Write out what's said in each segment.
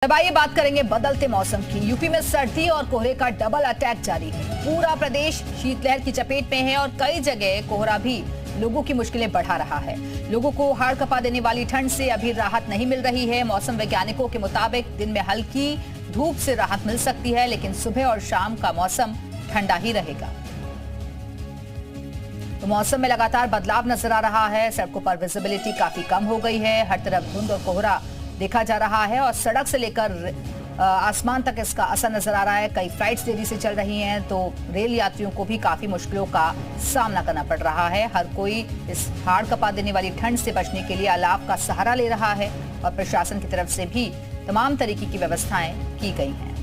अब आइए बात करेंगे बदलते मौसम की। यूपी में सर्दी और कोहरे का डबल अटैक जारी है। पूरा प्रदेश शीतलहर की चपेट में है और कई जगह कोहरा भी लोगों की मुश्किलें बढ़ा रहा है। लोगों को हाड़ कपा देने वाली ठंड से अभी राहत नहीं मिल रही है। मौसम वैज्ञानिकों के मुताबिक दिन में हल्की धूप से राहत मिल सकती है, लेकिन सुबह और शाम का मौसम ठंडा ही रहेगा। तो मौसम में लगातार बदलाव नजर आ रहा है। सड़कों पर विजिबिलिटी काफी कम हो गई है। हर तरफ धुंध और कोहरा देखा जा रहा है और सड़क से लेकर आसमान तक इसका असर नजर आ रहा है। कई फ्लाइट्स देरी से चल रही हैं, तो रेल यात्रियों को भी काफी मुश्किलों का सामना करना पड़ रहा है। हर कोई इस हाड़ कपा देने वाली ठंड से बचने के लिए अलाव का सहारा ले रहा है और प्रशासन की तरफ से भी तमाम तरीके की व्यवस्थाएं की गई हैं।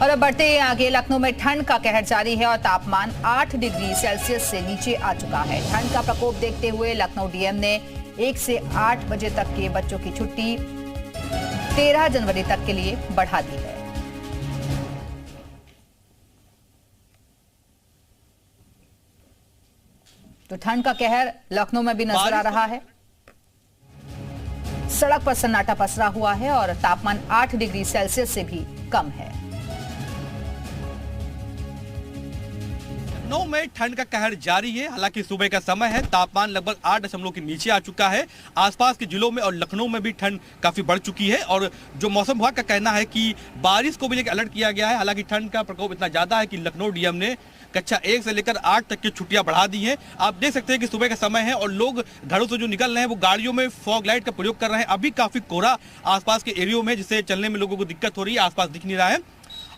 और अब बढ़ते हैं आगे। लखनऊ में ठंड का कहर जारी है और तापमान 8 डिग्री सेल्सियस से नीचे आ चुका है। ठंड का प्रकोप देखते हुए लखनऊ डीएम ने 1 से 8 बजे तक के बच्चों की छुट्टी 13 जनवरी तक के लिए बढ़ा दी है। तो ठंड का कहर लखनऊ में भी नजर आ रहा है। सड़क पर सन्नाटा पसरा हुआ है और तापमान 8 डिग्री सेल्सियस से भी कम है। लखनऊ में ठंड का कहर जारी है। हालांकि सुबह का समय है, तापमान लगभग 8 दशमलव के नीचे आ चुका है। आसपास के जिलों में और लखनऊ में भी ठंड काफी बढ़ चुकी है और जो मौसम विभाग का कहना है कि बारिश को भी लेकर अलर्ट किया गया है। हालांकि ठंड का प्रकोप इतना ज्यादा है कि लखनऊ डीएम ने कक्षा 1 से लेकर 8 तक की छुट्टियां बढ़ा दी हैं। आप देख सकते हैं कि सुबह का समय है और लोग घरों से जो निकल रहे हैं वो गाड़ियों में फॉग लाइट का प्रयोग कर रहे हैं। अभी काफी कोहरा आसपास के एरियो में, जिससे चलने में लोगों को दिक्कत हो रही है, आसपास दिख नहीं रहा है।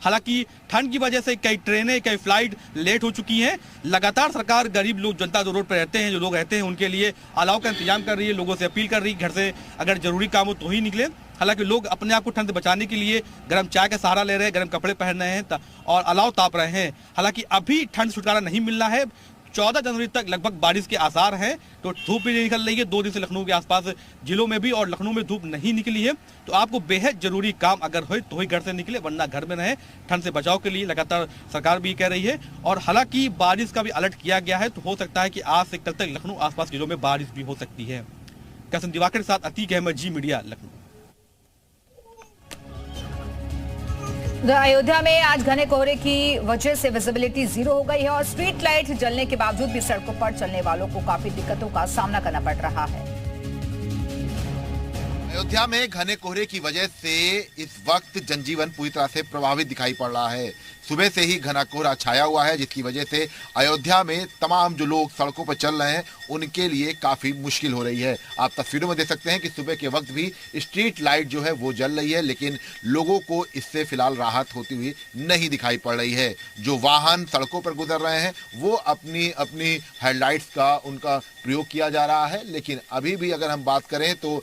हालांकि ठंड की वजह से कई ट्रेनें, कई फ्लाइट लेट हो चुकी हैं। लगातार सरकार गरीब लोग, जनता जो रोड पर रहते हैं, जो लोग रहते हैं, उनके लिए अलाव का इंतजाम कर रही है। लोगों से अपील कर रही है घर से अगर जरूरी काम हो तो ही निकले। हालांकि लोग अपने आप को ठंड से बचाने के लिए गर्म चाय का सहारा ले रहे हैं, गर्म कपड़े पहन रहे हैं और अलाव ताप रहे हैं। हालांकि अभी ठंड से छुटकारा नहीं मिलना है। 14 जनवरी तक लगभग बारिश के आसार हैं, तो धूप भी नहीं निकल रही है। 2 दिन से लखनऊ के आसपास जिलों में भी और लखनऊ में धूप नहीं निकली है। तो आपको बेहद जरूरी काम अगर हो तो ही घर से निकले, वरना घर में रहें। ठंड से बचाव के लिए लगातार सरकार भी कह रही है और हालांकि बारिश का भी अलर्ट किया गया है, तो हो सकता है कि आज से कल तक लखनऊ आसपास जिलों में बारिश भी हो सकती है। कैसन दिवाकर के साथ अतीक अहमद, जी मीडिया, लखनऊ। अयोध्या में आज घने कोहरे की वजह से विजिबिलिटी 0 हो गई है और स्ट्रीट लाइट जलने के बावजूद भी सड़कों पर चलने वालों को काफी दिक्कतों का सामना करना पड़ रहा है। अयोध्या में घने कोहरे की वजह से इस वक्त जनजीवन पूरी तरह से प्रभावित दिखाई पड़ रहा है। सुबह से ही घना कोहरा छाया हुआ है, जिसकी वजह से अयोध्या में तमाम जो लोग सड़कों पर चल रहे हैं उनके लिए काफी मुश्किल हो रही है। आप तस्वीरों में देख सकते हैं कि सुबह के वक्त भी स्ट्रीट लाइट जो है वो जल रही है, लेकिन लोगों को इससे फिलहाल राहत होती हुई नहीं दिखाई पड़ रही है। जो वाहन सड़कों पर गुजर रहे हैं वो अपनी अपनी हेडलाइट्स का उनका प्रयोग किया जा रहा है, लेकिन अभी भी अगर हम बात करें तो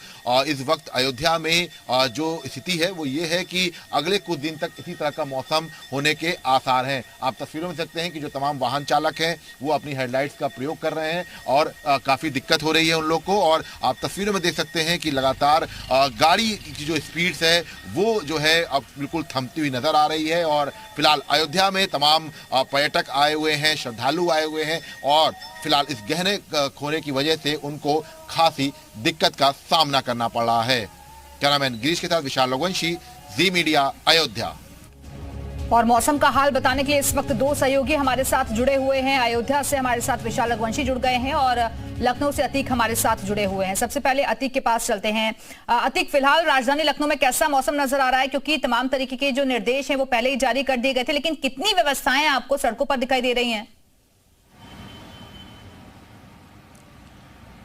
इस वक्त अयोध्या में जो स्थिति है वो ये है कि अगले कुछ दिन तक इसी तरह का मौसम होने के आसार हैं। आप तस्वीरों में देखते हैं कि जो तमाम वाहन चालक हैं वो अपनी हेडलाइट्स का प्रयोग कर रहे हैं और काफी दिक्कत हो रही है उन लोग को। और आप तस्वीरों में देख सकते हैं कि लगातार गाड़ी की जो स्पीड्स है वो जो है अब बिल्कुल थमती हुई नजर आ रही है। और फिलहाल अयोध्या में तमाम पर्यटक आए हुए हैं, श्रद्धालु आए हुए हैं और फिलहाल इस गहने कोहरे की वजह से उनको खासी दिक्कत का सामना करना पड़ रहा है। कैमरामैन गिरीश के साथ विशाल रघुवंशी, जी मीडिया, अयोध्या। और मौसम का हाल बताने के लिए इस वक्त 2 सहयोगी हमारे साथ जुड़े हुए हैं। अयोध्या से हमारे साथ विशाल रघुवंशी जुड़ गए हैं और लखनऊ से अतीक हमारे साथ जुड़े हुए हैं। सबसे पहले अतीक के पास चलते हैं। अतीक, फिलहाल राजधानी लखनऊ में कैसा मौसम नजर आ रहा है? क्योंकि तमाम तरीके के जो निर्देश हैं वो पहले ही जारी कर दिए गए थे, लेकिन कितनी व्यवस्थाएं आपको सड़कों पर दिखाई दे रही हैं?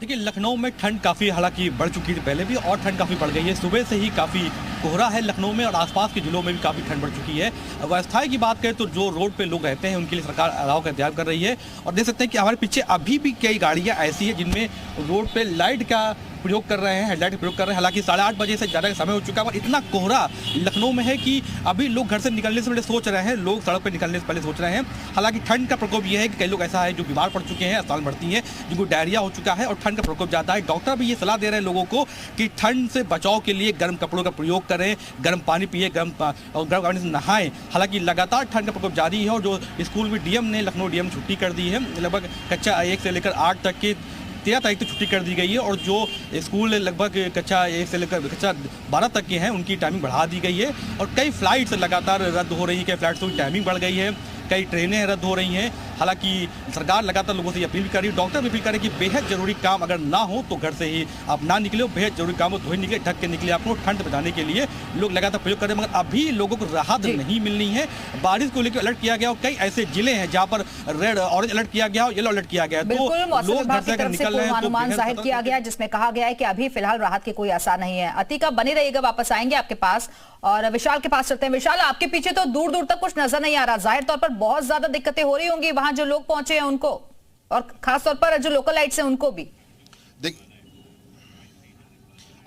देखिए, लखनऊ में ठंड काफ़ी हालांकि बढ़ चुकी थी पहले भी, और ठंड काफ़ी बढ़ गई है। सुबह से ही काफ़ी कोहरा है लखनऊ में और आसपास के जिलों में भी काफ़ी ठंड बढ़ चुकी है। व्यवस्थाएं की बात करें तो जो रोड पे लोग रहते हैं उनके लिए सरकार अलाव का इंतजाम कर रही है। और देख सकते हैं कि हमारे पीछे अभी भी कई गाड़ियाँ ऐसी हैं जिनमें रोड पर लाइट का प्रयोग कर रहे हैं, हेडलाइट का प्रयोग कर रहे हैं। हालांकि 8:30 बजे से ज़्यादा का समय हो चुका है और इतना कोहरा लखनऊ में है कि अभी लोग घर से निकलने से पहले सोच रहे हैं, लोग सड़क पर निकलने से पहले सोच रहे हैं। हालांकि ठंड का प्रकोप यह है कि कई लोग ऐसा है जो बीमार पड़ चुके हैं, अस्पताल भर्ती हैं, जिनको डायरिया हो चुका है और ठंड का प्रकोप ज़्यादा है। डॉक्टर भी ये सलाह दे रहे हैं लोगों को कि ठंड से बचाव के लिए गर्म कपड़ों का प्रयोग करें, गर्म पानी पिए, गर्म पानी से नहाएं। हालांकि लगातार ठंड का प्रकोप जारी है और जो स्कूल में डीएम ने, लखनऊ डीएम छुट्टी कर दी है। लगभग कक्षा 1 से लेकर 8 तक के 13 तारीख तक छुट्टी कर दी गई है और जो स्कूल लगभग कक्षा 1 से लेकर कक्षा 12 तक के हैं उनकी टाइमिंग बढ़ा दी गई है और कई फ्लाइट्स लगातार रद्द हो रही है, कई फ्लाइट्स की टाइमिंग बढ़ गई है, कई ट्रेनें रद्द हो रही हैं। हालांकि सरकार लगातार लोगों से अपील भी कर रही है, डॉक्टर भी अपील कर रहे हैं कि बेहद जरूरी काम अगर ना हो तो घर से ही आप ना निकले, बेहद जरूरी काम हो तो ही निकले, ढक के निकले। आपको ठंड बचाने के लिए लोग लगातार प्रयोग कर रहे हैं, मगर अभी लोगों को राहत नहीं मिलनी है। बारिश को लेकर अलर्ट किया गया और कई ऐसे जिले हैं जहां पर रेड ऑरेंज अलर्ट किया गया और येलो अलर्ट किया गया है। बिल्कुल, मौसम लोग विभाग घर से की अगर तरफ से निकल रहे हैं तो पूर्वानुमान बेहद जाहिर किया गया जिसमें कहा गया है कि अभी फिलहाल राहत के कोई आसार नहीं है। अतिका बने रहिएगा, वापस आएंगे आपके पास और विशाल के पास चलते हैं। विशाल, आपके पीछे तो दूर दूर तक कुछ नजर नहीं आ रहा, जाहिर तौर पर बहुत ज्यादा दिक्कतें हो रही होंगी वहां जो लोग पहुंचे हैं उनको, और खासतौर पर जो लोकल लाइट्स हैं उनको भी।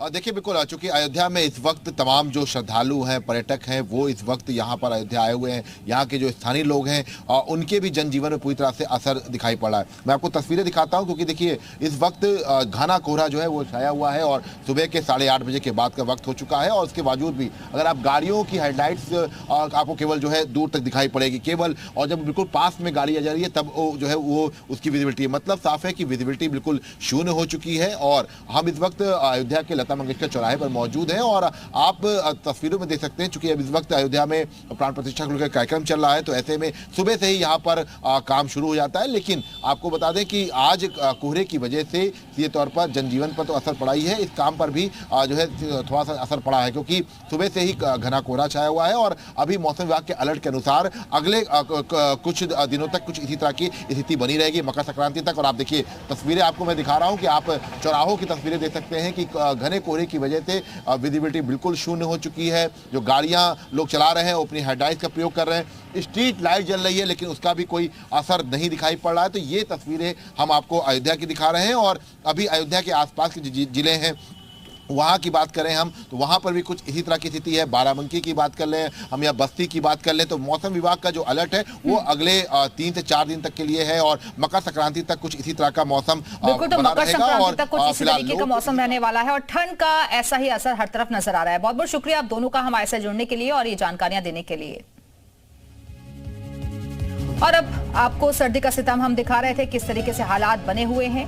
देखिए बिल्कुल, चूंकि अयोध्या में इस वक्त तमाम जो श्रद्धालु हैं, पर्यटक हैं, वो इस वक्त यहाँ पर अयोध्या आए हुए हैं। यहाँ के जो स्थानीय लोग हैं उनके भी जनजीवन में पूरी तरह से असर दिखाई पड़ रहा है। मैं आपको तस्वीरें दिखाता हूँ क्योंकि देखिए इस वक्त घना कोहरा जो है वो छाया हुआ है और सुबह के 8:30 बजे के बाद का वक्त हो चुका है और उसके बावजूद भी अगर आप गाड़ियों की हेडलाइट्स आपको केवल जो है दूर तक दिखाई पड़ेगी केवल, और जब बिल्कुल पास में गाड़ी आ जा रही है तब जो है वो उसकी विजिबिलिटी, मतलब साफ है कि विजिबिलिटी बिल्कुल शून्य हो चुकी है। और हम इस वक्त अयोध्या के लता मंगेशकर चौराहे पर मौजूद हैं और आप तस्वीरों में देख सकते हैं चूंकि अब इस वक्त अयोध्या में प्राण प्रतिष्ठा का कार्यक्रम चल रहा है तो ऐसे में सुबह से ही यहाँ पर काम शुरू हो जाता है। लेकिन आपको बता दें कि आज कोहरे की वजह से सीधे तौर पर जनजीवन पर तो असर पड़ा ही है, इस काम पर भी जो है थोड़ा सा असर पड़ा है क्योंकि सुबह से ही घना कोहरा छाया हुआ है और अभी मौसम विभाग के अलर्ट के अनुसार अगले कुछ दिनों तक कुछ इसी तरह की स्थिति बनी रहेगी मकर संक्रांति तक। और आप देखिए तस्वीरें आपको मैं दिखा रहा हूं कि आप चौराहों की तस्वीरें देख सकते हैं कि घने कोहरे की वजह से विजिबिलिटी बिल्कुल शून्य हो चुकी है। जो गाड़ियां लोग चला रहे हैं वो अपनी हेडलाइट्स का प्रयोग कर रहे हैं, स्ट्रीट लाइट जल रही है लेकिन उसका भी कोई असर नहीं दिखाई पड़ रहा है। तो ये तस्वीरें हम आपको अयोध्या की दिखा रहे हैं और अभी अयोध्या के आसपास के जिले हैं वहाँ की बात करें हम तो वहाँ पर भी कुछ इसी तरह की स्थिति है। बाराबंकी की बात कर लें हम या बस्ती की बात कर लें तो मौसम विभाग का जो अलर्ट है वो अगले 3 से 4 दिन तक के लिए है और मकर संक्रांति तक कुछ इसी तरह का मौसम बिल्कुल, तो मकर संक्रांति तक कुछ इसी तरीके का मौसम रहने वाला है और ठंड का ऐसा ही असर हर तरफ नजर आ रहा है। बहुत बहुत शुक्रिया आप दोनों का हमारे साथ जुड़ने के लिए और ये जानकारियां देने के लिए। और अब आपको सर्दी का सितम हम दिखा रहे थे किस तरीके से हालात बने हुए हैं।